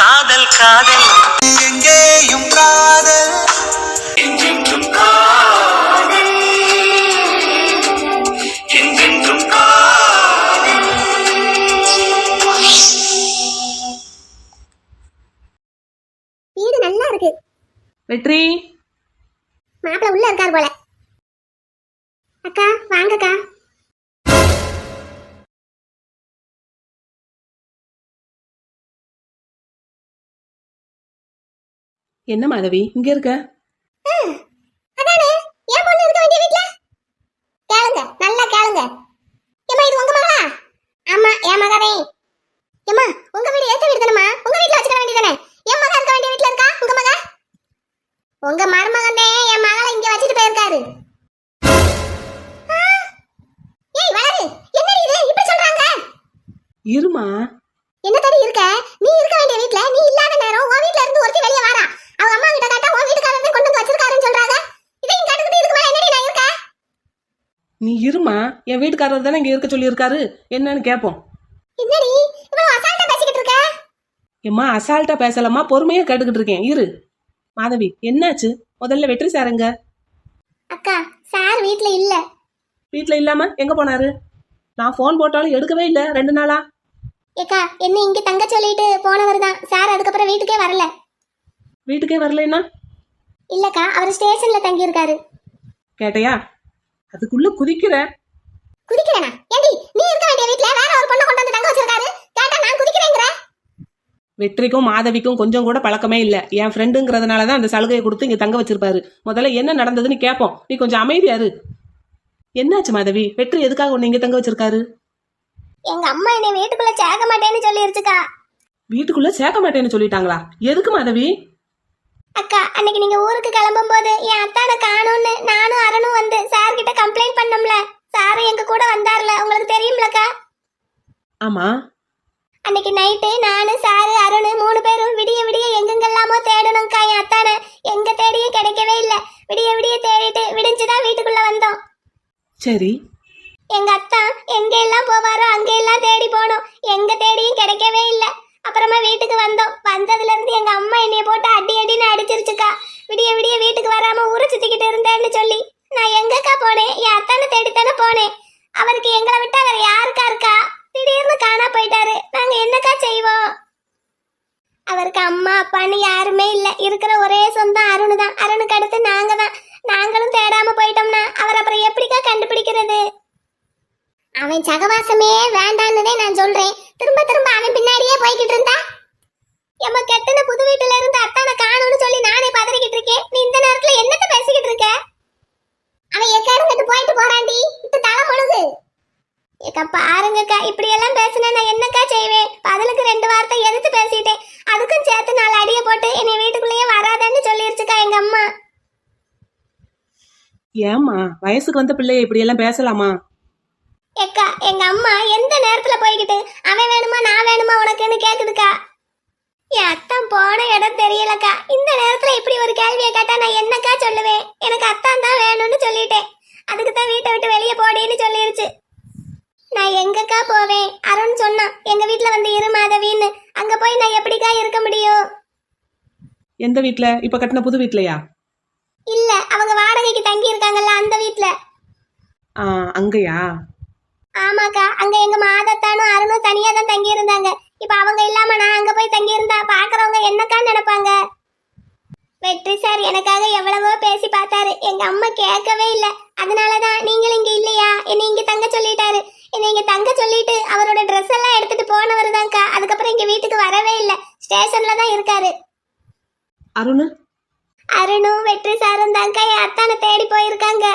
காதல் காதல் எங்கேயும் காதல் என்றென்றும் காதல் என்றென்றும் காதல். வீடு நல்லா இருக்கு. வெற்றி மாப்பிள்ள உள்ள இருக்கார் போல. அக்கா வாங்கக்கா. என்ன மாதவி இங்க இருக்க? அதானே ஏன் பொண்ணு இருக்க வேண்டிய வீட்ல? கேளுங்க நல்லா கேளுங்க. ஏமா இது உங்க மகளா? ஆமா என் மகனே. ஏமா உங்க வீடு ஏத்த வீடு தானமா? உங்க வீட்ல வச்சுக்க வேண்டியதானே? என் மகன் இருக்க வேண்டிய வீட்ல இருக்கா உங்க மக? உங்க மருமகனே என் மகளை இங்க வச்சிட்டு போயிருக்காரு. ஏய் வளரு என்னடி இது இப்படி சொல்றாங்க? இருமா. என்ன தடி இருக்க? நீ இருக்க வேண்டிய வீட்ல நீ இல்லாத நேரம் உன் வீட்ல இருந்து ஒருத்தி வெளிய வாரா. அவங்க அம்மா கிட்ட கேட்டா உன் வீட்டுக்காரர் கொண்டு வந்து வச்சிருக்காருன்னு சொல்றாங்க. இதையும் கேட்டுக்கிட்டு இதுக்கு மேல என்னடி நான் இருக்க? நீ இருமா, என் வீட்டுக்காரர் தானே இங்க இருக்க சொல்லி இருக்காரு, என்னன்னு கேப்போம். என்னடி இவ்வளவு அசால்ட்டா பேசிக்கிட்டு இருக்க? ஏம்மா அசால்ட்டா பேசலாமா, பொறுமையா கேட்டுக்கிட்டு இருக்கேன் இரு. மாதவி என்னாச்சு? முதல்ல வெற்றி சாருங்க. அக்கா சார் வீட்ல இல்ல. வீட்ல இல்லாம எங்க போனாரு? நான் போன் போட்டாலும் எடுக்கவே இல்ல 2 நாளா. ஏக்கா என்ன இங்க தங்க சொல்லிட்டு போனவர் தான் சார். அதுக்கப்புறம் வீட்டுக்கே வரல. வீட்டுக்கே வரலன்னா? இல்லக்கா அவர் ஸ்டேஷன்ல தங்கி இருக்காரு. கேட்டையா? அதுக்குள்ள குதிக்கிற. குதிக்கிறேனா? ஏண்டி நீ இருக்க வேண்டிய வீட்ல வேற ஒரு பொண்ணை கொண்டு வந்து தங்க வச்சிருக்காரு. கேட்டா நான் குதிக்கிறேங்கற? வெற்றிக்கும் மாதவிக்கும் கொஞ்சம் கூட பழக்கமே இல்ல. என் ஃப்ரெண்டுங்கிறதுனால தான் அந்த சலுகையை கொடுத்து இங்க தங்க வச்சிருப்பாரு. முதல்ல என்ன நடந்ததுன்னு கேட்போம். நீ கொஞ்சம் அமைதியா இரு. என்னாச்சு மாதவி? வெற்றி எதுக்காக உன்னை இங்க தங்க வச்சிருக்காரு? எங்க அம்மா என்னை வீட்டுக்குள்ள சேர்க்க மாட்டேன்னு சொல்லிருச்சுக்கா. வீட்டுக்குள்ள சேர்க்க மாட்டேன்னு சொல்லிட்டாங்களா? எதுக்கு மாதவி? அக்கா அன்னைக்கு நீங்க ஊருக்கு கிளம்பும் போது என் அத்தானை காணோம்னு நானும் அரணும் வந்து சார் கிட்ட கம்ப்ளைண்ட் பண்ணோம்ல. சார் எங்க கூட வந்தார்ல, உங்களுக்கு தெரியும்லக்கா? ஆமா. அன்னைக்கு நைட்டு நானு சாரு அருண் 3 பேரும் விடிய விடிய எங்கெங்கெல்லாமோ தேடணும்க்கா. என் அத்தானை எங்க தேடியும் கிடைக்கவே இல்ல. விடிய விடிய தேடிட்டு விடிஞ்சுதான் வீட்டுக்குள்ள வந்தோம். சரி. எங்க அத்தா எங்க எல்லாம் போவாரோ அங்க எல்லாம் தேடி போனோம். எங்க தேடியும் கிடைக்கவே இல்ல. அப்புறமா வீட்டுக்கு வந்தோம். வந்ததுல இருந்து எங்க அம்மா என்னைய போட்டு அடி அடின்னு அடிச்சிருச்சுக்கா. விடிய விடிய வீட்டுக்கு வராம ஊரை சுத்திக்கிட்டு இருந்தேன்னு சொல்லி நான் எங்கக்கா போனேன்? என் அத்தானை தேடித்தானே போனேன். அவருக்கு எங்களை விட்டா வேற யாருக்கா இருக்கா? திடீர்னு காணா போயிட்டாரு. நாங்க என்னக்கா செய்வோம்? அவருக்கு அம்மா அப்பான்னு யாருமே இல்ல. இருக்கிற ஒரே சொந்தம் அருண் தான். அருணுக்கு அடுத்து நாங்க தான். நாங்களும் தேடாம போயிட்டோம்னா அவர் அப்புறம் எப்படிக்கா கண்டுபிடிக்கிறது? அவன் சகவாசமே வேண்டான்னதே நான் சொல்றேன். திரும்ப திரும்ப அவன் பின்னாடியே போய்கிட்டு இருந்தா எம்ம கெட்டுன புது வீட்டுல இருந்து அத்தானை காணும்னு சொல்லி நானே பதறிக்கிட்டு இருக்கேன். நீ இந்த நேரத்துல என்னத்த பேசிக்கிட்டு இருக்க? அவன் எக்காடுங்கிட்டு போயிட்டு போறாண்டி. இப்ப தலை முழுகு. ஏக்கா பாருங்கக்கா, இப்படி எல்லாம் பேசினா நான் என்னக்கா செய்வேன்? பதிலுக்கு 2 வார்த்தை எதிர்த்து பேசிட்டேன். அதுக்கும் சேர்த்து 4 அடியை போட்டு என்னை வீட்டுக்குள்ளேயே வராதன்னு சொல்லிருச்சுக்கா எங்க அம்மா. ஏமா வயசுக்கு வந்த பிள்ளைய இப்படி எல்லாம் பேசலாமா? ஏக்கா எங்க அம்மா எந்த நேரத்துல போய்கிட்டு அவன் வேணுமா நான் வேணுமா உனக்குன்னு கேக்குதுக்கா. என் அத்தான் போன இடம் தெரியலக்கா. இந்த நேரத்துல இப்படி ஒரு கேள்வியை கேட்டா நான் என்னக்கா சொல்லுவேன்? எனக்கு அத்தான் தான் வேணும்னு சொல்லிட்டேன். அதுக்கு தான் வீட்டை விட்டு வெளியே போடின்னு சொல்லிருச்சு. நான் எங்கக்கா போவேன்? அருண் சொன்னான் எங்க வீட்டுல வந்து இரு மாதவின்னு. அங்க போய் நான் எப்படிக்கா இருக்க முடியும்? எந்த வீட்ல? இப்ப கட்டின புது வீட்லயா? இல்ல அவங்க வாடகைக்கு தங்கி இருக்காங்கல்ல அந்த வீட்டுல. அங்கயா? ஆமாக்கா அங்க எங்க மாதத்தானும் அருணும் தனியா தான் தங்கி இருந்தாங்க. இப்ப அவங்க இல்லாம நான் அங்க போய் தங்கி இருந்தா பாக்குறவங்க என்னக்கா நினைப்பாங்க? வெற்றி சார் எனக்காக எவ்வளவோ பேசி பார்த்தாரு. எங்க அம்மா கேட்கவே இல்ல. அதனாலதான் நீங்களும் இங்க இல்லையா என்னை இங்க தங்க சொல்லிட்டாரு. என்னை இங்க தங்க சொல்லிட்டு அவரோட ட்ரெஸ் எல்லாம் எடுத்துட்டு போனவர் தான்க்கா. அதுக்கப்புறம் இங்க வீட்டுக்கு வரவே இல்ல. ஸ்டேஷன்ல தான் இருக்காரு. அருணும் வெற்றி சாரும் தான்க்கா என் அத்தானை தேடி போயிருக்காங்க.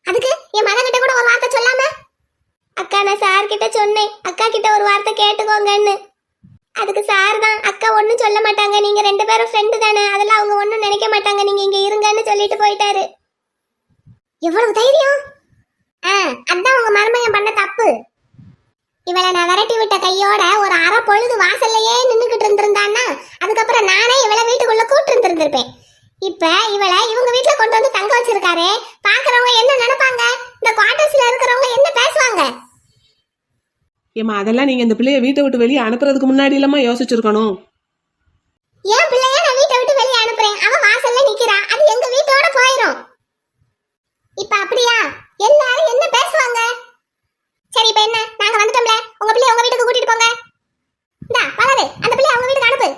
அதுக்கு என் மகன் கிட்ட கூட ஒரு வார்த்தை சொல்லாம? அக்கா நான் சார் கிட்ட சொன்னேன், அக்கா கிட்ட ஒரு வார்த்தை கேட்டுக்கோங்கன்னு. அதுக்கு சார் தான் அக்கா ஒன்னும் சொல்ல மாட்டாங்க, நீங்க 2 பேரும் ஃப்ரெண்டு தானே, அதெல்லாம் அவங்க ஒன்னும் நினைக்க மாட்டாங்க, நீங்க இங்க இருங்கன்னு சொல்லிட்டு போயிட்டாரு. எவ்வளவு தைரியம்! அதான் உங்க மருமகன் பண்ண தப்பு. இவளை நான் விரட்டி விட்ட கையோட ஒரு அரை பொழுது வாசல்லையே நின்னுகிட்டு இருந்திருந்தான்னா அதுக்கப்புறம் நானே இவளை வீட்டுக்குள்ள கூட்டு இருந்திருப்பேன். இப்ப இவளை இவங்க வீட்டுல கொண்டு வந்து தங்க வச்சிருக்காரு. பாக்குறவங்க என்ன நினைப்பாங்க? இந்த குவார்டர்ஸ்ல இருக்கிறவங்க என்ன பேசுவாங்க? ஏமா அதெல்லாம் நீங்க இந்த பிள்ளைய வீட்டை விட்டு வெளியே அனுப்புறதுக்கு முன்னாடி இல்லாம யோசிச்சிருக்கணும். என் பிள்ளைய நான் வீட்டை விட்டு வெளியே அனுப்புறேன், அவன் வாசல்ல நிக்கிறா, அது எங்க வீட்டோட போயிரும். இப்ப அப்படியா? எல்லாரும் என்ன பேசுவாங்க? சரி இப்ப என்ன, நாங்க வந்துட்டோம்ல, உங்க பிள்ளைய உங்க வீட்டுக்கு கூட்டிட்டு போங்க. இந்தா வளரு, அந்த பிள்ளைய அவங்க வீட்டுக்கு அனுப்பு.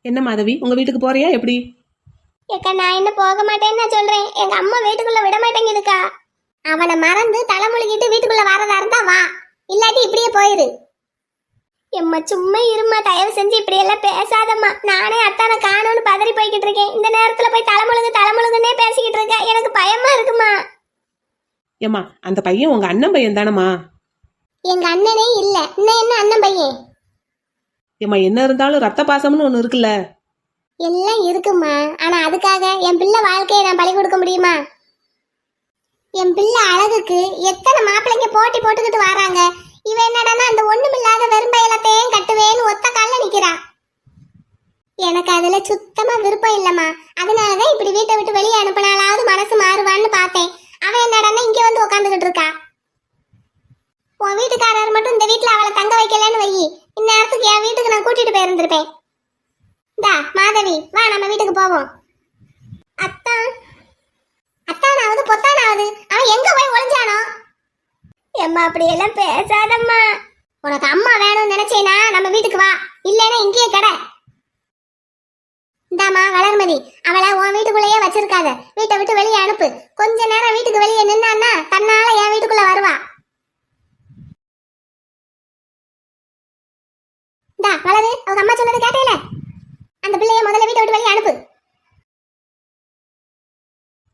என்ன மாதவி, உங்க வீட்டுக்கு போறியா எப்படி? ஏக்கா நான் என்ன போக மாட்டேன்னு நான் சொல்றேன், எங்க அம்மா வீட்டுக்குள்ள விட மாட்டேங்குதுக்கா. அவனை மறந்து தலைமுழுகிட்டு வீட்டுக்குள்ள வரதா இருந்தா வா, இல்லாட்டி இப்படியே போயிரு. எம்மா சும்மா இருமா, தயவு செஞ்சு இப்படி எல்லாம் பேசாதம்மா. நானே அத்தானை காணோன்னு பதறி போய்கிட்டு இருக்கேன். இந்த நேரத்துல போய் தலைமுழுகுன்னே பேசிக்கிட்டு இருக்கேன், எனக்கு பயமா இருக்குமா. ஏம்மா அந்த பையன் உங்க அண்ணன் பையன் தானம்மா? எங்க அண்ணனே இல்ல, இன்னும் என்ன அண்ணன் பையன்? ஏம்மா என்ன இருந்தாலும் ரத்த பாசம்னு ஒண்ணு இருக்குல்ல. எல்லாம் இருக்குமா, ஆனா அதுக்காக என் பிள்ளை வாழ்க்கையை நான் பலி கொடுக்க முடியுமா? என் பிள்ளை அழகுக்கு எத்தனை மாப்பிள்ளைங்க போட்டி போட்டுக்கிட்டு வராங்க. இவன் என்னடான்னா அந்த ஒண்ணுமில்லாத வெறும்பயலத்தையும் கட்டுவேன்னு ஒத்த கால்ல நிக்கிறா. எனக்கு அதுல சுத்தமா விருப்பம் இல்லம்மா. அதனாலதான் இப்படி வீட்டை விட்டு வெளியே அனுப்பினாலாவது மனசு மாறுவான்னு பார்த்தேன். அவன் என்னடான்னா இங்க வந்து உட்காந்துக்கிட்டு இருக்கா. உன் வீட்டுக்காரர் மட்டும் இந்த வீட்டுல அவளை தங்க வைக்கலன்னு வை, இந்நேரத்துக்கு என் வீட்டுக்கு நான் கூட்டிட்டு போயிருந்திருப்பேன். இந்தா மாதவி வா, நம்ம வீட்டுக்கு போவோம். அத்தானாவது பொத்தானாவது அவன் எங்க போய் ஒளிஞ்சானோ? எம்மா அப்படி எல்லாம் பேசாதம்மா. உனக்கு அம்மா வேணும்னு நினைச்சேனா நம்ம வீட்டுக்கு வா, இல்லைன்னா இங்கேயே கடை. இந்தாமா வளர்மதி, அவளை உன் வீட்டுக்குள்ளேயே வச்சிருக்காத, வீட்டை விட்டு வெளியே அனுப்பு. கொஞ்ச நேரம் வீட்டுக்கு வெளியே நின்னான்னா தன்னால என் வீட்டுக்குள்ள வருவா. இந்தா வளரு, அவங்க அம்மா சொன்னது கேட்டேல, அந்த பிள்ளைய முதல்ல வீட்டை விட்டு வெளியே அனுப்பு.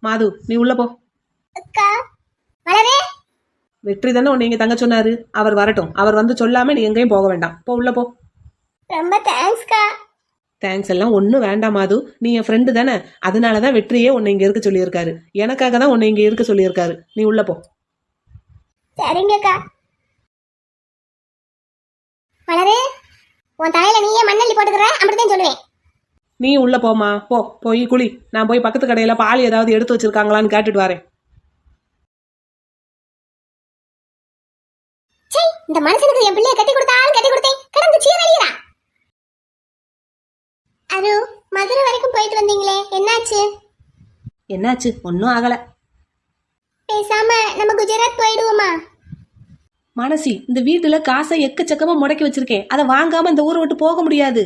மாது நீ உள்ள போ. அக்கா வளரே. வெற்றி தானே உன்னை இங்க தங்க சொன்னாரு, அவர் வரட்டும். அவர் வந்து சொல்லாம நீ எங்கேயும் போக வேண்டாம், போ உள்ள போ. ரொம்ப தேங்க்ஸ்க்கா. தேங்க்ஸ் எல்லாம் ஒன்றும் வேண்டாம் மாது, நீ என் ஃப்ரெண்டு தானே, அதனால தான் வெற்றியே உன்னை இங்கே இருக்க சொல்லியிருக்காரு. எனக்காக தான் உன்னை இங்கே இருக்க சொல்லியிருக்காரு. நீ உள்ள போ. சரிங்கக்கா. வளரே, உன் தலையில நீயே மண்ணள்ளி போட்டுக்கிற, அப்படித்தான் சொல்லுவேன். நீ உள்ள போமா, போ போய் குளி. நான் போய் பக்கத்து கடையில பால் ஏதாவது எடுத்து வச்சிருக்காங்களான்னு கேட்டுட்டு வரேன். இந்த மனுஷனுக்கு என் பிள்ளைய கட்டி கொடுத்தேன், கிடந்து சீரழியறா. அரு, மதுரை வரைக்கும் போயிட்டு வந்தீங்களே, என்னாச்சு? என்னாச்சு? ஒன்றும் ஆகல. பேசாம நம்ம குஜராத் போயிடுவோமா? மனசி, இந்த வீட்டுல காசை எக்கச்சக்கமா முடக்கி வச்சிருக்கேன், அதை வாங்காம இந்த ஊரை விட்டு போக முடியாது.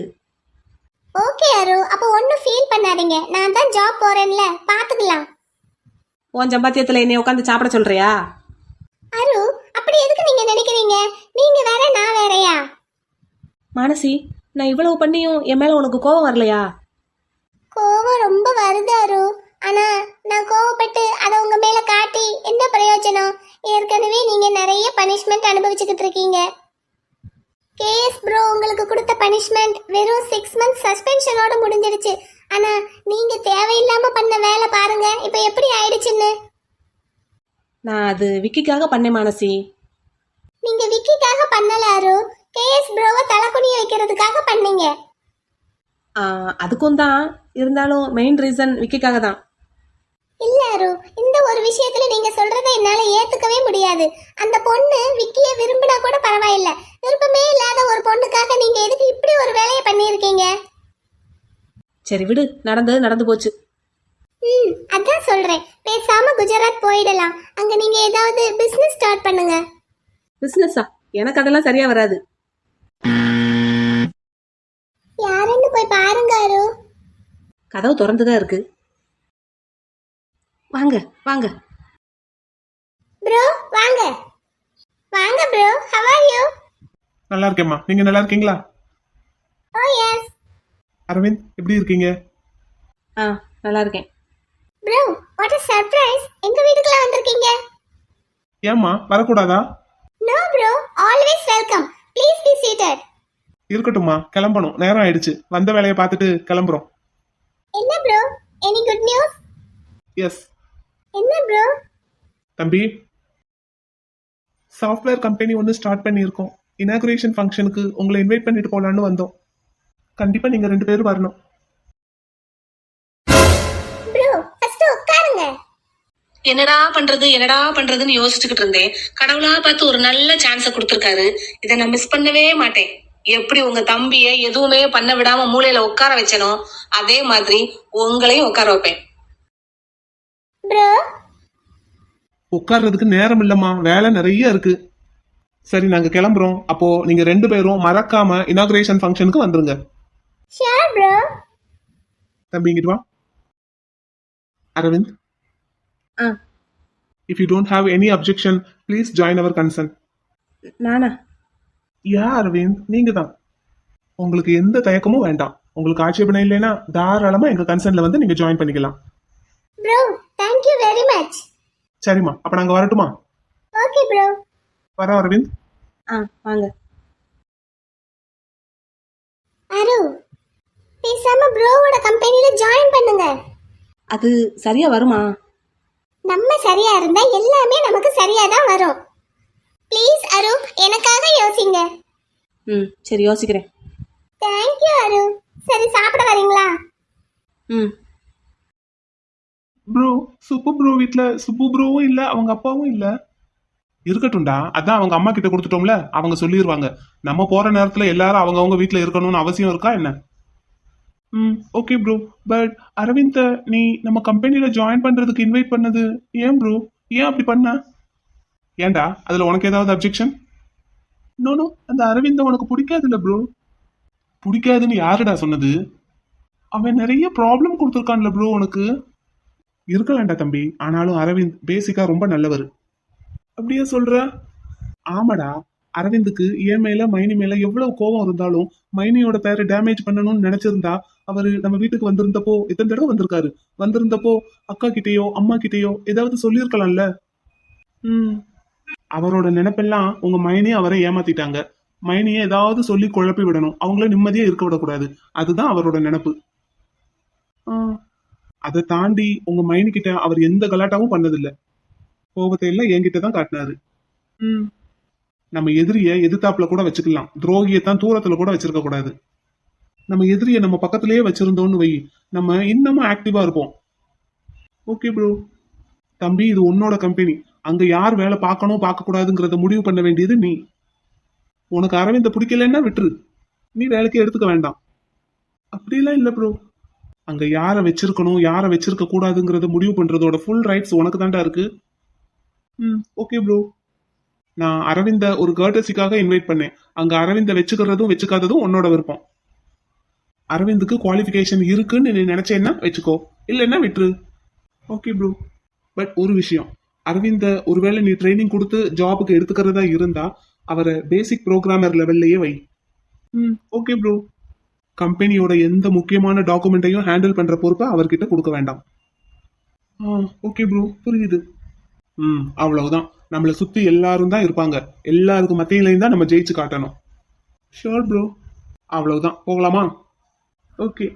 ஓகே அரு, அப்ப ஒன்னும் ஃபீல் பண்ணாதீங்க, நான் தான் ஜாப் போறேன்ல, பாத்துக்கலாம். உன் சம்பாத்தியத்துல என்னை உட்காந்து சாப்பிட சொல்றியா? அரு, அப்படி எதுக்கு நீங்க நினைக்கிறீங்க? நீங்க வேற நான் வேறயா? மனசி, நான் இவ்வளவு பண்ணியும் என் மேல உனக்கு கோபம் வரலையா? கோவம் ரொம்ப வருது அரு, ஆனா நான் கோவப்பட்டு அதை உங்க மேல காட்டி என்ன பிரயோஜனம்? ஏற்கனவே நீங்க நிறைய பனிஷ்மெண்ட் அனுபவிச்சுக்கிட்டு இருக்கீங்க. கேஎஸ் ப்ரோ உங்களுக்கு கொடுத்த பனிஷ்மெண்ட் வெறும் 6 months சஸ்பென்ஷனோட முடிஞ்சிடுச்சு. ஆனா நீங்க தேவையில்லாம பண்ண வேலை பாருங்க இப்ப எப்படி ஆயிடுச்சுன்னு. நான் அது விக்கிக்காக பண்ணேன் மனசி. நீங்க விக்கிக்காக பண்ணல அரு, கேஎஸ் ப்ரோவை தலைக்குனிய வைக்கிறதுக்காக பண்ணீங்க. அதுக்கும் தான், இருந்தாலும் மெயின் ரீசன் விக்கிக்காக தான். இல்ல அரு, இந்த ஒரு விஷயத்துல நீங்க சொல்றதை என்னால ஏத்துக்கவே முடியாது. அந்த பொண்ணு விக்கிய விரும்பினா கூட பரவாயில்ல, விருப்பமே இல்லாத ஒரு பொண்ணுக்காக நீங்க எதுக்கு இப்படி ஒரு வேலையை பண்ணியிருக்கீங்க? சரி விடு, நடந்தது நடந்து போச்சு. அதான் சொல்றேன், பேசாம குஜராத் போயிடலாம். அங்க நீங்க ஏதாவது பிசினஸ் ஸ்டார்ட் பண்ணுங்க. பிசினஸா? எனக்கு அதெல்லாம் சரியா வராது. யாருன்னு போய் பாருங்க அரு. கதவு திறந்துதான் இருக்கு. வாங்க வாங்க. ப்ரோ வாங்க. வாங்க ப்ரோ, how are you? நல்லா இருக்கேம்மா, நீங்க நல்லா இருக்கீங்களா? Oh yes. அரவிந்த் எப்படி இருக்கீங்க? நல்லா இருக்கேன். Bro, what a surprise. எங்க வீட்டுக்குள்ள வந்திருக்கீங்க. ஏம்மா வரக்கூடாதா? No bro, always welcome. Please be seated. இருக்கட்டும்மா, கிளம்பணும், நேரம் ஆயிடுச்சு. வந்த வேலையை பார்த்துட்டு கிளம்புறோம். என்ன bro, any good news? Yes. என்ன ப்ரோ? தம்பி, சாஃப்ட்வேர் கம்பெனி ஒன்று ஸ்டார்ட் பண்ணியிருக்கோம். இனாகுரேஷன் ஃபங்க்ஷனுக்கு உங்களை இன்வைட் பண்ணிட்டு போலான்னு வந்தோம். கண்டிப்பா நீங்க 2 பேரும் வரணும். ப்ரோ ஃபர்ஸ்ட் உட்காருங்க. என்னடா பண்றதுன்னு யோசிச்சுக்கிட்டு இருந்தேன். கடவுளா பார்த்து ஒரு நல்ல சான்ஸ கொடுத்திருக்காரு. இதை நான் மிஸ் பண்ணவே மாட்டேன். எப்படி உங்க தம்பிய எதுவுமே பண்ண விடாம மூலையில உட்கார வச்சனோ அதே மாதிரி உங்களையும் உட்கார வைப்பேன். ப்ரோ உட்கார்றதுக்கு நேரம் இல்லம்மா, வேலை நிறைய இருக்கு. சரி நாங்க கிளம்புறோம். அப்போ நீங்க 2 பேரும் மறக்காம இனாகுரேஷன் ஃபங்க்ஷனுக்கு வந்துருங்க. Sure bro. தம்பி இங்கிட்டு வா. அரவிந்த், ஆ, if you don't have any objection, please join our consent. நானா? யா அரவிந்த், நீங்க தான். உங்களுக்கு எந்த தயக்கமும் வேண்டாம். உங்களுக்கு ஆட்சேபனை இல்லைன்னா தாராளமா எங்க கன்சர்ன்ல வந்து நீங்க ஜாயின் பண்ணிக்கலாம். Bro thank you very much. சரிம்மா, அப்ப நாங்க வரட்டுமா? Okay bro. வரோம் அரவிந்த். ஆ, வாங்க. அரு பேசாம ப்ரோவோட கம்பெனில ஜாயின் பண்ணுங்க. அது சரியா வருமா? நம்ம சரியா இருந்தா எல்லாமே நமக்கு சரியா தான் வரும். ப்ளீஸ் அரு எனக்காக யோசிங்க. ம், சரி யோசிக்கிறேன். தேங்க் யூ அரு. சரி சாப்பிட வரீங்களா? ம், ப்ரோ, சுப்பு ப்ரோ வீட்ல சுப்பு ப்ரோவும் இல்ல, அவங்க அப்பாவும் இல்ல. இருக்கட்டும்டா, அதான் அவங்க அம்மா கிட்ட கொடுத்துட்டோம்ல, அவங்க சொல்லிடுவாங்க. நம்ம போற நேரத்துல எல்லாரும் அவங்க வீட்ல இருக்கணும்னு அவசியம் இருக்கா என்ன? Okay bro. பட் அரவிந்த், நீ நம்ம கம்பெனில ஜாயின் பண்றதுக்கு இன்வைட் பண்ணது ஏன் ப்ரோ? ஏன் அப்படி பண்ண? ஏன்டா, அதுல உனக்கு ஏதாவது அப்ஜெக்ஷன்? நோ, அந்த அரவிந்த் உனக்கு பிடிக்காதுல்ல ப்ரோ? பிடிக்காதுன்னு யாருடா சொன்னது? அவன் நிறைய ப்ராப்ளம் கொடுத்துருக்கான்ல ப்ரோ உனக்கு. இருக்கலாம்டா தம்பி, ஆனாலும் அரவிந்த் பேசிக்கா ரொம்ப நல்லவர். அப்படியே சொல்ற? ஆமாடா, அரவிந்துக்கு என் மேல மைனி மேல எவ்வளவு கோபம் இருந்தாலும் மைனியோட பேரை டேமேஜ் பண்ணணும்னு நினைச்சிருந்தா அவரு நம்ம வீட்டுக்கு வந்திருந்தப்போ எத்தனை தடவை வந்திருக்காரு. வந்திருந்தப்போ அக்கா கிட்டேயோ அம்மா கிட்டேயோ ஏதாவது சொல்லியிருக்கலாம்ல. அவரோட நினைப்பெல்லாம் உங்க மைனியே அவரை ஏமாத்திட்டாங்க. மைனியை ஏதாவது சொல்லி குழப்பி விடணும், அவங்கள நிம்மதியா இருக்க விடக்கூடாது. அதுதான் அவரோட நினைப்பு. அதை தாண்டி உங்க மைனி கிட்ட அவர் எந்த கலாட்டாவும் பண்ணதில்லை. கோபத்தை எல்லாம் என்கிட்ட தான் காட்டினாரு. நம்ம எதிரிய எதிர்த்தாப்புல கூட வச்சுக்கலாம், துரோகியத்தான் தூரத்துல கூட வச்சிருக்க கூடாது. நம்ம எதிரிய நம்ம பக்கத்திலேயே வச்சிருந்தோம்னு வை, நம்ம இன்னமும் ஆக்டிவா இருப்போம். Okay bro. தம்பி, இது உன்னோட கம்பெனி. அங்க யார் வேலை பார்க்கணும் பார்க்க கூடாதுங்கிறத முடிவு பண்ண வேண்டியது நீ. உனக்கு அரவிந்த பிடிக்கலன்னா விட்டுரு, நீ வேலைக்கு எடுத்துக்க வேண்டாம். அப்படிலாம் இல்ல ப்ரோ. அங்க யாரை வச்சிருக்கணும் யாரை வச்சிருக்க கூடாதுங்கிறத முடிவு பண்றதோட ஃபுல் ரைட்ஸ் உனக்கு தாண்டா இருக்கு. Okay bro. நான் அரவிந்த ஒரு கர்டசிக்காக இன்வைட் பண்ணேன். அங்க அரவிந்த வச்சுக்கிறதும் வச்சுக்காததும் உன்னோட விருப்பம். அரவிந்துக்கு குவாலிஃபிகேஷன் இருக்குன்னு நீ நினைச்சேன்னா வச்சுக்கோ, இல்லைன்னா விட்டுரு. Okay bro. பட் ஒரு விஷயம், அரவிந்த ஒருவேளை நீ ட்ரைனிங் கொடுத்து ஜாபுக்கு எடுத்துக்கிறதா இருந்தா அவரை பேசிக் ப்ரோக்ராமர் லெவல்லையே வை. Okay bro. கம்பெனியோட எந்த முக்கியமான டாக்குமெண்ட்டையும் ஹேண்டில் பண்ற பொறுப்பை அவர்கிட்ட கொடுக்க வேண்டாம். ஓகே ப்ரோ, புரியுது. அவ்வளவுதான். நம்மளை சுத்தி எல்லாரும் தான் இருப்பாங்க, எல்லாருக்கும் மத்தியிலையும் தான் நம்ம ஜெயிச்சு காட்டணும். Sure bro. அவ்வளவுதான், போகலாமா? ஓகே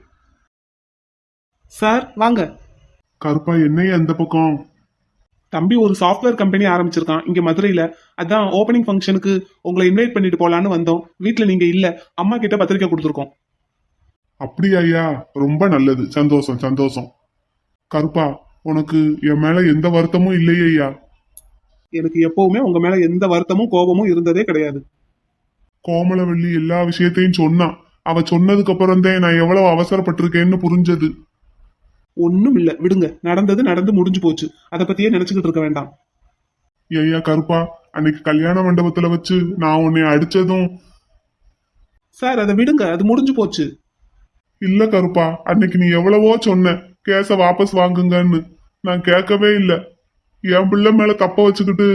சார், வாங்க. கருப்பா, என்னையா அந்த பக்கம்? தம்பி ஒரு சாஃப்ட்வேர் கம்பெனி ஆரம்பிச்சிருக்கான் இங்க மதுரையில. அதான் ஓப்பனிங் ஃபங்க்ஷனுக்கு உங்களை இன்வைட் பண்ணிட்டு போலான்னு வந்தோம். வீட்டுல நீங்க இல்ல, அம்மா கிட்ட பத்திரிக்கை கொடுத்துருக்கோம். அப்படியா ஐயா? ரொம்ப நல்லது, சந்தோஷம் சந்தோஷம். கருப்பா, உனக்கு என் மேல எந்த வருத்தமும் இல்லையே ஐயா? எனக்கு எப்பவுமே உங்க மேல எந்த வருத்தமும் கோபமும் இருந்ததே கிடையாது. கோமலவள்ளி எல்லா விஷயத்தையும் சொன்னான். அவ சொன்னதுக்கு அப்புறம் தான் நான் எவ்வளவு அவசரப்பட்டிருக்கேன்னு புரிஞ்சது. ஒண்ணும் இல்ல, விடுங்க. நடந்தது நடந்து முடிஞ்சு போச்சு, அதை பத்தியே நினைச்சுக்கிட்டு இருக்க வேண்டாம். ஐயா கருப்பா, அன்னைக்கு கல்யாண மண்டபத்துல வச்சு நான் உன்னை அடிச்சதும். சார், அதை விடுங்க, அது முடிஞ்சு போச்சு. இல்ல கருப்பா, அன்னைக்கு நீ எவ்வளவோ சொன்ன கேஸ வாபஸ் வாங்குங்கன்னு. நான் கேட்கவே இல்ல. என் பிள்ளை மேல தப்ப வச்சுக்கிட்டு.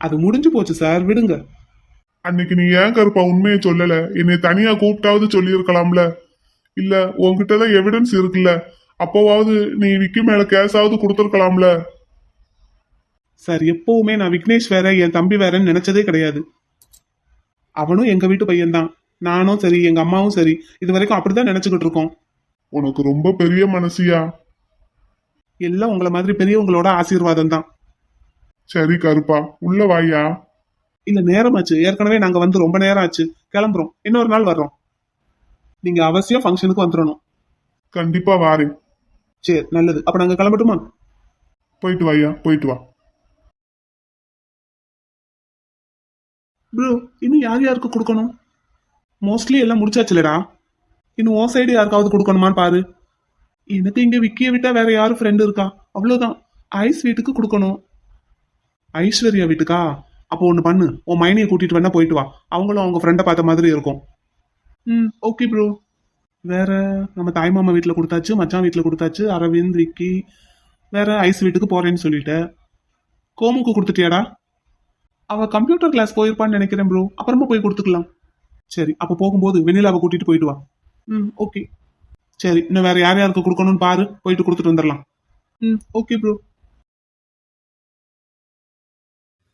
அது முடிஞ்சு போச்சு சார், விடுங்க. அன்னைக்கு நீ ஏன் கருப்பா உண்மையை சொல்லல? என்னை தனியா கூப்பிட்டாவது சொல்லியிருக்கலாம்ல. இல்ல உன்கிட்டதான் எவிடன்ஸ் இருக்குல்ல, அப்போவாவது நீ விக்கி மேல கேஸாவது கொடுத்துருக்கலாம்ல. சார், எப்பவுமே நான் விக்னேஷ் வேற என் தம்பி வேறன்னு நினைச்சதே கிடையாது. அவனும் எங்க வீட்டு பையன்தான். நானும் சரி, எங்க அம்மாவும் சரி, இது வரைக்கும் அப்படிதான் நினைச்சுக்கிட்டு இருக்கோம். உனக்கு ரொம்ப பெரிய மனசியா? எல்லாம் உங்களை மாதிரி பெரியவங்களோட ஆசீர்வாதம் தான். சரி கருப்பா, உள்ள வாயா. இல்ல, நேரமாச்சு. ஏற்கனவே நாங்க வந்து ரொம்ப நேரம் ஆச்சு. கிளம்புறோம், இன்னொரு நாள் வர்றோம். நீங்க அவசியம் ஃபங்க்ஷனுக்கு வந்துடணும். கண்டிப்பா வாரேன். சரி, நல்லது. அப்ப நாங்க கிளம்பட்டுமா? போயிட்டு வாயா, போயிட்டு வா. ப்ரோ, இன்னும் யார் யாருக்கு கொடுக்கணும்? மோஸ்ட்லி எல்லாம் முடிச்சாச்சுலடா. இன்னும் ஓ சைடு யாருக்காவது கொடுக்கணுமான்னு பாரு. எனக்கு இங்க விக்கிய விட்டா வேற யாரும் ஃப்ரெண்டு இருக்கா? அவ்வளவுதான். ஐஸ் வீட்டுக்கு கொடுக்கணும். ஐஸ்வர்யா வீட்டுக்கா? அப்போ ஒண்ணு பண்ணு, உன் மைனியை கூட்டிட்டு வேணா போயிட்டு வா. அவங்களும் அவங்க ஃப்ரெண்டை பார்த்த மாதிரி இருக்கும். Okay bro. வேற நம்ம தாய் மாமா வீட்டில் கொடுத்தாச்சு, மச்சான் வீட்டில் கொடுத்தாச்சு, அரவிந்த், விக்கி. வேற ஐஸ் வீட்டுக்கு போறேன்னு சொல்லிட்ட. கோமுக்கு கொடுத்துட்டியாடா? அவ கம்ப்யூட்டர் கிளாஸ் போயிருப்பான்னு நினைக்கிறேன் ப்ரோ. அப்புறமா போய் கொடுத்துக்கலாம். சரி, அப்போ போகும்போது வெண்ணிலாவை கூட்டிட்டு போயிட்டு வா. ஓகே. சரி, இன்னும் வேற யார் யாருக்கு கொடுக்கணும்னு பாரு, போயிட்டு கொடுத்துட்டு வந்துடலாம். Okay bro.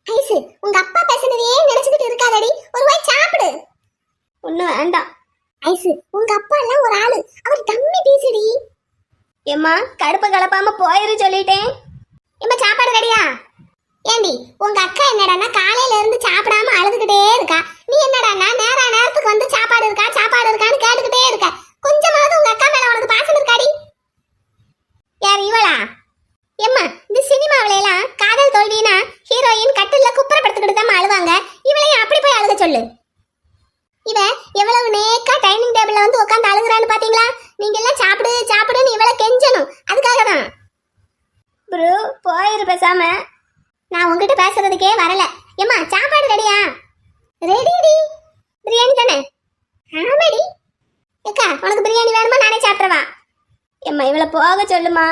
ஐசு, உங்க அப்பா பேசுனதையே நினைச்சுக்கிட்டு இருக்காதடி, ஒரு வாய் சாப்பிடு. ஒண்ணும் வேண்டாம். ஐசு, உங்க அப்பா எல்லாம் ஒரு ஆளு, அவர் டம்மி பீசுடி. ஏம்மா, கடுப்பு கலப்பாம போயிரு சொல்லிட்டேன். ஏம்மா, சாப்பாடு ரெடியா? ஏண்டி, உங்க அக்கா என்னடான்னா காலையில இருந்து சாப்பிடாம அழுதுகிட்டே இருக்கா. நீ என்னடான்னா நேரத்துக்கு வந்து சாப்பாடு இருக்கான்னு கேட்டுக்கிட்டே இருக்க. கொஞ்சமாவது உங்க அக்கா மேல உனக்கு பாசம் இருக்காடி? யார் இவளா? ஏம்மா, இந்த சினிமாவில எல்லாம் காதல் தோல்வினா ஹீரோயின் கட்டில்ல குப்புறப்படுத்திக்கிட்டு தான் அழுவாங்க. இவளையும் அப்படி போய் அழுக சொல்லு. இவ எவ்வளவு நேக்கா டைனிங் டேபிள்ல வந்து உட்காந்து அழுகுறான்னு பாத்தீங்களா? நீங்க எல்லாம் சாப்பிடுன்னு இவளை கெஞ்சணும். அதுக்காக தான். ப்ரோ, போயிரு பேசாம. நான் உங்ககிட்ட பேசுறதுக்கே வரல. ஏம்மா, சாப்பாடு ரெடியா? ரெடிடி. பிரியாணி தானே? ஆமாடி. ஏக்கா, உனக்கு பிரியாணி வேணுமா? நானே சாப்பிட்றவா? ஏம்மா, இவளை போக சொல்லுமா.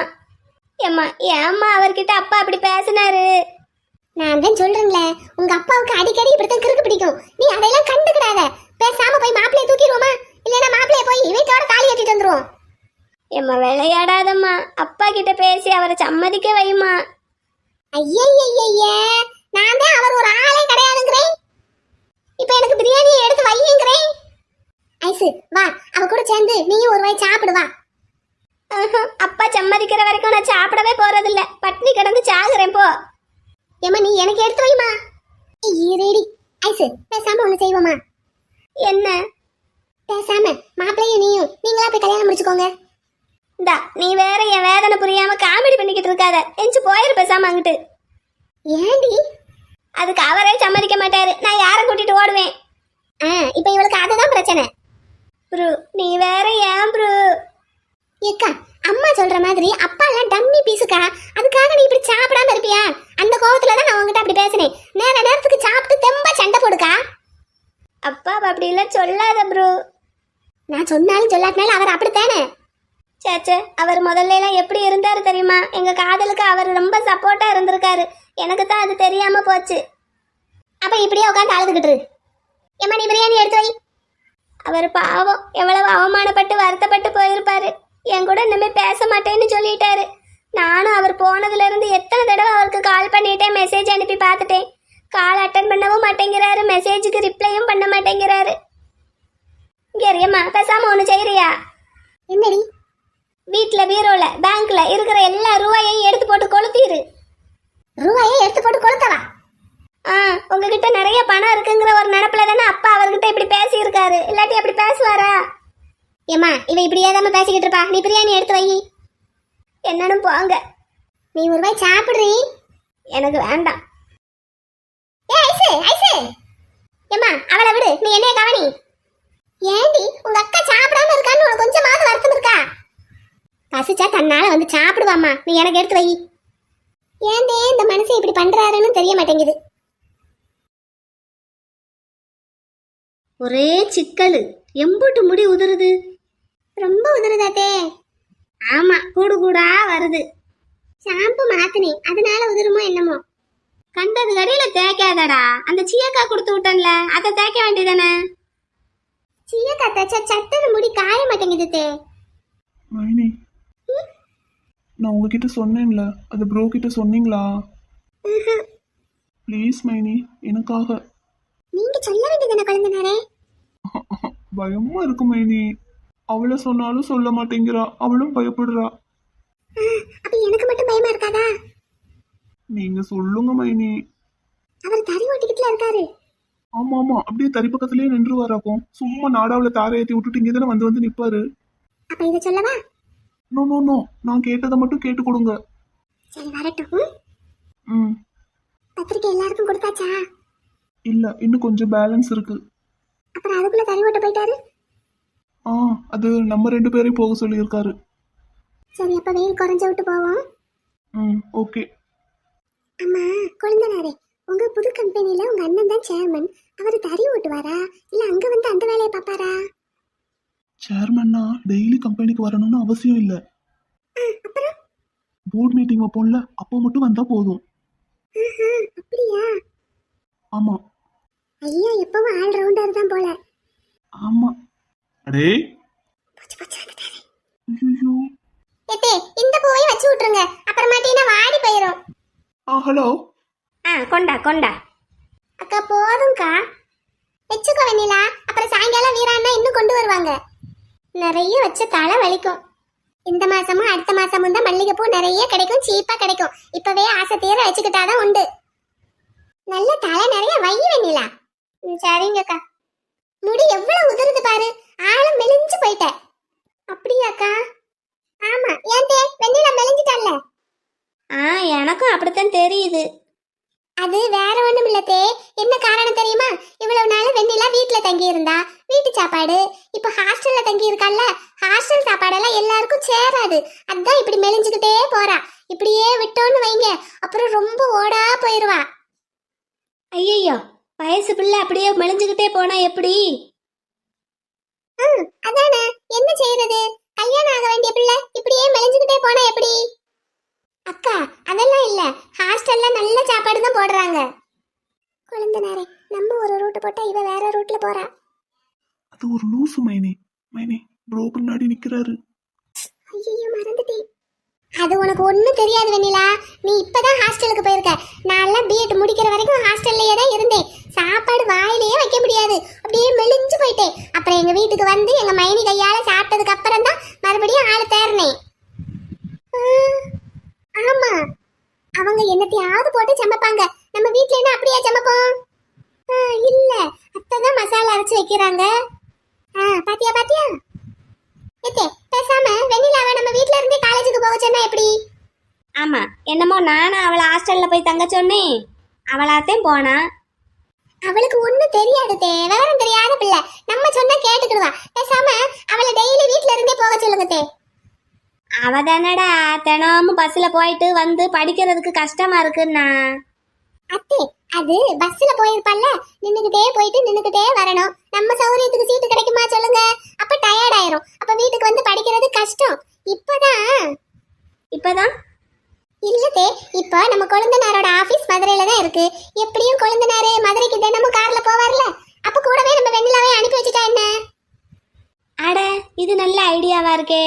ஏம்மா, ஏம்மா அவர்கிட்ட அப்பா அப்படி பேசினாரு? நான் தான் சொல்றேன்ல, உங்க அப்பாவுக்கு அடிக்கடி இப்படித்தான் கிறுக்கு பிடிக்கும். நீ அதையெல்லாம் கண்டுக்கிடாத. பேசாம போய் மாப்பிள்ளைய தூக்கிடுவோமா? இல்லைன்னா மாப்பிள்ளைய போய் வீட்டோட தாலி கட்டிட்டு வந்துருவோம். ஏம்மா, விளையாடாதம்மா. அப்பா கிட்ட பேசி அவரை சம்மதிக்க வைமா. ஐயய்யய்ய, நான் தான் அவர் ஒரு ஆளே கிடையாதுங்கிறேன். இப்ப எனக்கு பிரியாணியை எடுத்து வையுங்கிறேன். ஐசு, வா, அவ கூட சேர்ந்து நீயும் ஒரு வாய் சாப்பிடுவா. அப்பா சம்மதிக்கிற வரைக்கும் நான் சாப்பிடவே போறதில்ல. பட்னி கிடந்து சாகுறேன் போ. ஏமா, நீ எனக்கு எடுத்து வைமா. ரெடி. ஐசு, பேசாம ஒண்ணு செய்வோமா? என்ன? பேசாம மாப்பிள்ளையும் நீங்களா போய் கல்யாணம் முடிச்சுக்கோங்க. இந்தா, நீ வேற என் வேதனை புரியாம காமெடி பண்ணிக்கிட்டு இருக்காத. எஞ்சி போயிரு பேசாம அங்கிட்டு. ஏண்டி? அதுக்கு அவரே சம்மதிக்க மாட்டாரு. நான் யாரை கூட்டிட்டு ஓடுவேன்? இப்ப இவளுக்கு அதுதான் பிரச்சனை. ப்ரூ, நீ வேற ஏன் ப்ரூ? ஏக்கா, அம்மா சொல்ற மாதிரி அப்பா எல்லாம் டம்மி பீஸுக்கா. அதுக்காக நீ இப்படி சாப்பிடாம இருப்பியா? அந்த கோவத்துல தான் நான் உங்ககிட்ட அப்படி பேசினேன். நேரத்துக்கு சாப்பிட்டு தெம்பா சண்டை போடுக்கா. அப்பா அப்படி எல்லாம் சொல்லாத ப்ரோ. நான் சொன்னாலும் சொல்லாட்டினாலும் அவர் அப்படித்தானே. சேச்சே, அவர் முதல்ல எல்லாம் எப்படி இருந்தாரு தெரியுமா? எங்க காதலுக்கு அவர் ரொம்ப சப்போர்ட்டா இருந்திருக்காரு. எனக்கு தான் அது தெரியாம போச்சு. அப்ப இப்படியே உட்காந்து அழுதுகிட்டு. ஏமா, நீ பிரியாணி எடுத்து வை. அவர் பாவம் எவ்வளவு அவமானப்பட்டு வருத்தப்பட்டு போயிருப்பாரு. என் கூட இனிமே பேச மாட்டேன்னு சொல்லிட்டாரு. நானும் அவர் போனதுல இருந்து எத்தனை தடவை அவருக்கு கால் பண்ணிட்டேன், மெசேஜ் அனுப்பி பார்த்துட்டேன். கால் அட்டன் பண்ணவும் மாட்டேங்கிறாரு, மெசேஜுக்கு ரிப்ளையும் பண்ண மாட்டேங்கிறாரு. ஏம்மா, பேசாம ஒண்ணு செய்யறியா? என்னடி? வீட்டுல, பீரோல, பேங்க்ல இருக்கிற எல்லா ரூபாயையும் எடுத்து போட்டு கொளுத்திரு. ரூபாயை எடுத்து போட்டு கொளுத்தவா? உங்ககிட்ட நிறைய பணம் இருக்குங்கிற ஒரு நினைப்புல தானே அப்பா அவர்கிட்ட இப்படி பேசி இருக்காரு. இல்லாட்டி அப்படி பேசுவாரா? ஏமா, இவ இப்படி ஏதாம பேசிக்கிட்டு இருப்பா. நீ பிரியாணி எடுத்து வை. என்னன்னு போங்க. நீ ஒரு வாய் சாப்பிடுறீ. எனக்கு வேண்டாம். ஏமா, அவளை விடு. நீ என்னைய கவனி. ஏண்டி, உங்க அக்கா சாப்பிடாம இருக்கான்னு உனக்கு கொஞ்சமாவது வருத்தம் இருக்கா? பசிச்சா தன்னால வந்து சாப்பிடுவாமா. நீ எனக்கு எடுத்து வை. ஏண்டே இந்த மனுஷன் இப்படி பண்றாருன்னு தெரிய மாட்டேங்குது. ஒரே சிக்கலு. எம்பூட்டு முடி உதிருது. ரொம்ப உதிருதாத்தே. ஆமா, கூடு கூடா வருது. ஷாம்பு மாத்தினேன், அதனால உதிருமோ என்னமோ. கண்டது கடையில தேய்க்காதடா. அந்த சீயக்கா கொடுத்து விட்டன்ல, அதை தேய்க்க வேண்டியதானே. சீயக்கா தேய்ச்சா சட்டன முடி காய மாட்டேங்குது தே. மைனி, நான் உங்ககிட்ட சொன்னேன்ல, அது ப்ரோ கிட்ட சொன்னீங்களா? ப்ளீஸ் மைனி, எனக்காக. நீங்க சொல்ல வேண்டியதானே குழந்தைனாரே. பயமா இருக்கு மைனி. அவளை சொன்னாலும் சொல்ல மாட்டேங்கிறா. அவளும் பயப்படுறா. அப்ப எனக்கு மட்டும் பயமா இருக்காதா? நீங்க சொல்லுங்க மைனி. அவர் தறி ஓட்டிக்கிட்டுல இருக்காரு. ஆமா ஆமா, அப்படியே தறி பக்கத்துலயே நின்று வராக்கும். சும்மா நாடாவில தாரை ஏத்தி விட்டுட்டு இங்கே தானே வந்து நிப்பாரு. அப்ப இத சொல்லவா? நோ நோ நோ, நான் கேட்டதை மட்டும் கேட்டு கொடுங்க. சரி, வரட்டும். பத்திரிக்கை எல்லாருக்கும் கொடுத்தாச்சா? இல்ல, இன்னும் கொஞ்சம் பேலன்ஸ் இருக்கு. அப்புறம் அதுக்குள்ள தறி ஓட்ட போயிட்டாரு. ஆ அது நம்ம 2 பேரையும் போக சொல்லியிருக்காரு. சரி, அப்ப வெயில் குறைஞ்ச விட்டு போவோம். ம் ஓகே. அம்மா கொழுந்தனாரே, உங்க புது கம்பெனில உங்க அண்ணன் தான் சேர்மன். அவர் தறி ஓட்டுவாரா இல்ல அங்க வந்து அந்த வேலையை பாப்பாரா? சேர்மன்னா டெய்லி கம்பெனிக்கு வரணும்னு அவசியம் இல்ல. அப்புறம்? போர்ட் மீட்டிங் வைப்போம்ல, அப்போ மட்டும் வந்தா போதும். அப்படியா? ஆமா ஐயா எப்பவும் ஆல் ரவுண்டர் தான் போல. ஆமா. அடே ஐயோ. ஏத்தே, இந்த பூவையும் வச்சு விட்டுருங்க, அப்புறமாட்டினா வாடி போயிரும். ஹலோ. கொண்டா கொண்டா. அக்கா போதும்க்கா, வச்சுக்கோ வெண்ணிலா. அப்புறம் சாயங்காலம் வீராண்ணா இன்னும் கொண்டு வருவாங்க. நிறைய வச்ச தலை வலிக்கும். இந்த மாசமும் அடுத்த மாசமும் தான் மல்லிகைப்பூ நிறைய கிடைக்கும், சீப்பா கிடைக்கும். இப்பவே ஆசை தீர வச்சுக்கிட்டாதான் உண்டு. நல்ல தலை நிறைய வை வெண்ணிலா. சரிங்கக்கா. முடி எவ்வளவு உதிருது பாரு, ஆளும் மெலிஞ்சு போயிட்ட. அப்படியாக்கா? ஆமா. ஏன் தே, வெண்ணிலா மெலிஞ்சிட்டான்ல? எனக்கும் அப்படித்தான் தெரியுது. அது வேற ஒண்ணும் இல்லத்தே. என்ன காரணம் தெரியுமா? இவ்வளவு நாள் வெண்ணிலா வீட்டுல தங்கி இருந்தா, வீட்டு சாப்பாடு. இப்ப ஹாஸ்டல்ல தங்கி இருக்கால, ஹாஸ்டல் சாப்பாடெல்லாம் எல்லாருக்கும் சேராது. அதான் இப்படி மெலிஞ்சுக்கிட்டே போறா. இப்படியே விட்டோன்னு வைங்க, அப்புறம் ரொம்ப ஓடா போயிருவா. ஐயோ, வயசு பிள்ளை அப்படியே மெலிஞ்சுக்கிட்டே போனா எப்படி? அதானே, என்ன செய்யறது? கல்யாணம் ஆக வேண்டிய பிள்ளை இப்படியே மெலிஞ்சுக்கிட்டே போனா எப்படி? அக்கா அதெல்லாம் இல்ல, ஹாஸ்டல்ல நல்ல சாப்பாடு தான் போடுறாங்க. குழந்தைனாரே, நம்ம ஒரு ரூட் போட்டா இவ வேற ரூட்ல போறா. அது ஒரு லூசு மைனி. மைனி ப்ரோ பின்னாடி நிக்கிறாரு. ஐயோ மறந்துட்டேன். அது உனக்கு ஒன்றும் தெரியாது வெண்ணிலா. நீ இப்பதான் ஹாஸ்டலுக்கு போயிருக்க. நான்லாம் பிஎட் முடிக்கிற வரைக்கும் ஹாஸ்டல்லையே தான் இருந்தேன். சாப்பாடு வாயிலேயே வைக்க முடியாது, அப்படியே மெலிஞ்சு போயிட்டேன். அப்புறம் எங்க வீட்டுக்கு வந்து எங்க மைனி கையால சாப்பிட்டதுக்கு அப்புறம் தான் மறுபடியும் ஆளை தேர்னேன். ஆமா, அவங்க என்னத்தையாவது போட்டு சமைப்பாங்க. நம்ம வீட்ல என்ன அப்படியே சமைப்போம்? இல்ல, அத்தைதான் மசாலா அரைச்சு வைக்கிறாங்க. பாத்தியா பாத்தியா? ஏத்தே, பேசாம வெண்ணிலாவை நம்ம வீட்ல இருந்தே காலேஜுக்கு போக சொன்னா எப்படி? ஆமா, என்னமோ நானும் அவளை ஹாஸ்டல்ல போய் தங்க சொன்னேன், அவளாத்தையும் போனா. அவளுக்கு ஒண்ணும் தெரியாது தே, விவரம் தெரியாத பிள்ளை. நம்ம சொன்னா கேட்டுக்கிடுவா. பேசாம அவளை டெய்லி வீட்ல இருந்தே போக சொல்லுங்க தே. அவ தானடா தினமும் பஸ்ல போயிட்டு வந்து படிக்கிறதுக்கு கஷ்டமா இருக்குன்னா. அத்தே, அது பஸ்ல போயிருப்பால, நின்னுகிட்டே போயிட்டு நின்னுகிட்டே வரணும். நம்ம சௌரியத்துக்கு சீட்டு கிடைக்குமா சொல்லுங்க? அப்ப டயர்ட் ஆயிரும். அப்ப வீட்டுக்கு வந்து படிக்கிறது கஷ்டம். இப்பதான் இல்லதே, இப்ப நம்ம கொழுந்தனாரோட ஆபீஸ் மதுரையில தான் இருக்கு. எப்படியும் கொழுந்தனாரு மதுரைக்கு தினமும் கார்ல போவார்ல, அப்ப கூடவே நம்ம வெண்ணிலாவை அனுப்பி வச்சுட்டா என்ன? அட, இது நல்ல ஐடியாவா இருக்கே.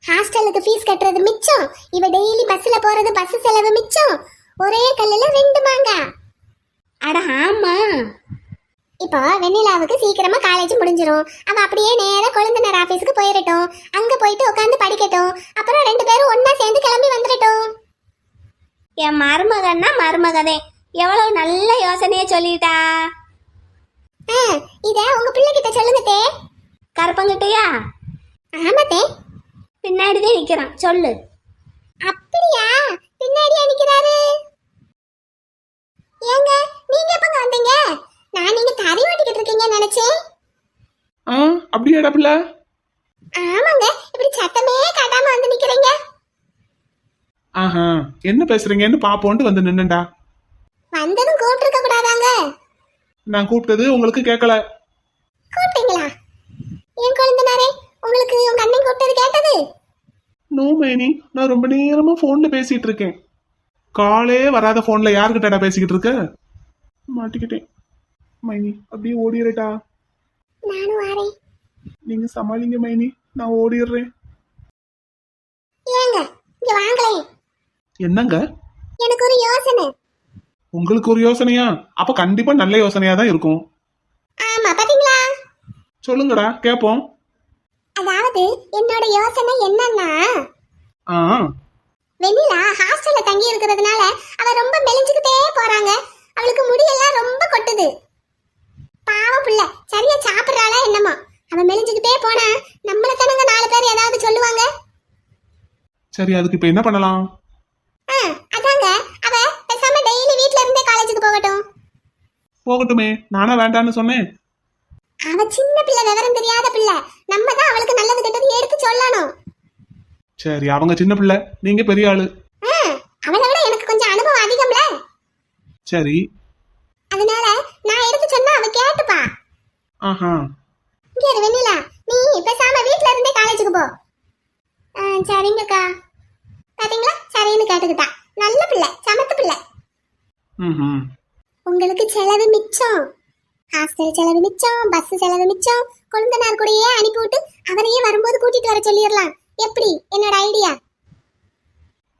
ஹாஸ்டலுக்கு ஃபீஸ் கட்டுறது மிச்சம், இவ டெய்லி பஸ்ல போறது பஸ் செலவு மிச்சம். ஒரே கல்லுல 2 மாங்காய். அட ஆமா, இப்போ வெண்ணிலாவுக்கு சீக்கிரமா காலேஜ் முடிஞ்சிரும். அவ அப்படியே நேரா கொழுந்தனார் ஆபீஸ்க்கு போயிரட்டும். அங்க போயிட்டு உட்காந்து படிக்கட்டும். அப்புறம் 2 பேரும் ஒண்ணா சேர்ந்து கிளம்பி வந்துடட்டும். என் மருமகன்னா மருமகனே, எவ்வளவு நல்ல யோசனைய சொல்லிட்டா. இத உங்க பிள்ளை கிட்ட சொல்லுங்க தே. கருப்பங்கிட்டயா? ஆமா தே. பின்னாடிதான் நிக்கிறான், சொல்லு. அப்படியா? பின்னாடியே நிக்கிறாரு. ஏங்க, நீங்க எப்பங்க வந்தீங்க? நான் நீங்க தறி ஓட்டிக்கிட்டு இருக்கீங்கன்னு நினைச்சேன். அப்படியாடா பிள்ளை? ஆமாங்க, இப்படி சத்தமே காட்டாம வந்து நிக்கிறீங்க. ஆஹா, என்ன பேசுறீங்கன்னு பாப்போன்ட்டு வந்து நின்னுடா. வந்ததும் கூப்பிட்டுருக்க கூடாதாங்க? நான் கூப்பிட்டது உங்களுக்கு கேட்கல. கூப்பிட்டீங்களா? என் குழந்தைனாரே, உங்களுக்கு உங்க அண்ணன் கூப்பிட்டது கேட்டது? நோ மைனி, நான் ரொம்ப நேரமா போன்ல பேசிட்டு இருக்கேன். காலே வராத போன்ல யாருக்கிட்டடா பேசிக்கிட்டு இருக்க? மாட்டிக்கிட்டேன். மைனி அப்படியே ஓடிடுறேடா. நானும் வரேன். நீங்க சமாளிங்க மைனி, நான் ஓடிடுறேன். ஏங்க இங்க வாங்களேன். என்னங்க? எனக்கு ஒரு யோசனை. உங்களுக்கு ஒரு யோசனையா? அப்ப கண்டிப்பா நல்ல யோசனையா தான் இருக்கும். ஆமா, பாத்தீங்களா? சொல்லுங்கடா கேப்போம். அதாவது என்னோட யோசனை என்னன்னா, வெண்ணிலா ஹாஸ்டல்ல தங்கி இருக்கிறதுனால அவ ரொம்ப மெலிஞ்சுக்கிட்டே போறாங்க. அவளுக்கு முடியெல்லாம் ரொம்ப கொட்டுது. பாவம் பிள்ளை, சரியா சாப்பிடுறாளா என்னமோ. அவ மெலிஞ்சுக்கிட்டே போனா நம்மள தானங்க 4 பேர் ஏதாவது சொல்லுவாங்க. சரி, அதுக்கு இப்ப என்ன பண்ணலாம்? அதாங்க, அவ பேசாம டெய்லி வீட்ல இருந்தே காலேஜுக்கு போகட்டும். போகட்டுமே, நானா வேண்டான்னு சொன்னேன்? அவ சின்ன பிள்ளை, விவரம் தெரியாத பிள்ளை. நம்ம தான் அவளுக்கு நல்லது கெட்டது எடுத்து சொல்லணும். சரி, அவங்க சின்ன பிள்ளை, நீங்க பெரிய ஆளு. அவளை விட எனக்கு கொஞ்சம் அனுபவம் அதிகம்ல. சரி. அதனால நான் எடுத்து சொன்னா அவ கேட்டுப்பா. ஆஹா. இங்க இரு வெண்ணிலா, நீ பேசாம வீட்ல இருந்தே காலேஜுக்கு போ. சரிங்கக்கா. பாத்தீங்களா, சரின்னு கேட்டுக்கிட்டா. நல்ல பிள்ளை, சமத்து பிள்ளை. ம். உங்களுக்கு செலவு மிச்சம். ஹாஸ்டல் செலவு மிச்சம், பஸ் செலவு மிச்சம். கொழுந்தனார் கூடயே அனுப்பிவிட்டு அவனையே வரும்போது கூட்டிட்டு வர சொல்லிடலாம். எப்படி என்னோட ஐடியா?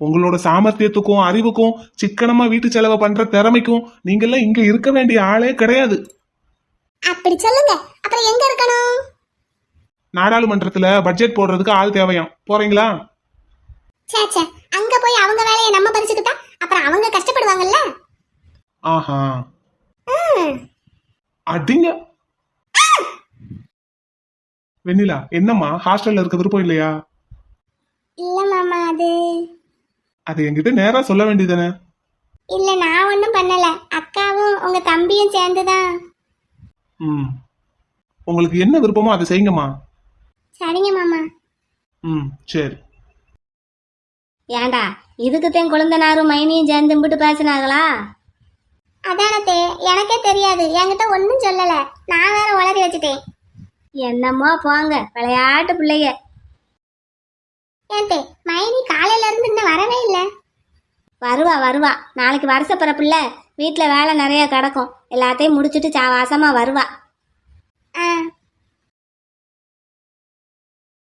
உங்களோட சாமர்த்தியத்துக்கும் அறிவுக்கும் சிக்கனமா வீட்டு செலவை பண்ற திறமைக்கும் நீங்கெல்லாம் இங்க இருக்க வேண்டிய ஆளே கிடையாது. அப்படி சொல்லுங்க. அப்புறம் எங்க இருக்கணும்? நாடாளுமன்றத்துல பட்ஜெட் போடுறதுக்கு ஆள் தேவையாம். போறீங்களா? சே, அங்க போய் அவங்க வேலையை நம்ம பறிச்சுக்கிட்டா அப்புறம் அவங்க கஷ்டப்படுவாங்கல்ல. ஆஹா. அடிங்க. வெண்ணிலா, என்னம்மா ஹாஸ்டல்ல இருக்க விருப்பம் இல்லையா? இல்ல மாமா, அது என்கிட்ட நேரா சொல்ல வேண்டியதானே? இல்ல, நான் ஒண்ணும் பண்ணல. அக்காவும் உங்க தம்பியும் சேர்ந்துதான். ம். உங்களுக்கு என்ன விருப்பமோ அதை செய்யுங்கம்மா. சரிங்க மாமா. ம், சரி. ஏண்டா இதுக்குத்தான் குழந்தனாரும் மைனியும் சேர்ந்து கும்பிட்டு பேசினாங்களா? அதானத்தே, எனக்கே தெரியாது. என்கிட்ட ஒன்னும் சொல்லல. நான் வேற உளறி வச்சுட்டேன். என்னமோ போங்க, விளையாட்டு பிள்ளைங்க. ஏன்தே, மைனி காலையில இருந்து இன்னும் வரவே இல்லை. வருவா. நாளைக்கு வருஷ பிறப்புல வீட்டில் வேலை நிறைய கிடக்கும். எல்லாத்தையும் முடிச்சுட்டு சாவாசமா வருவா.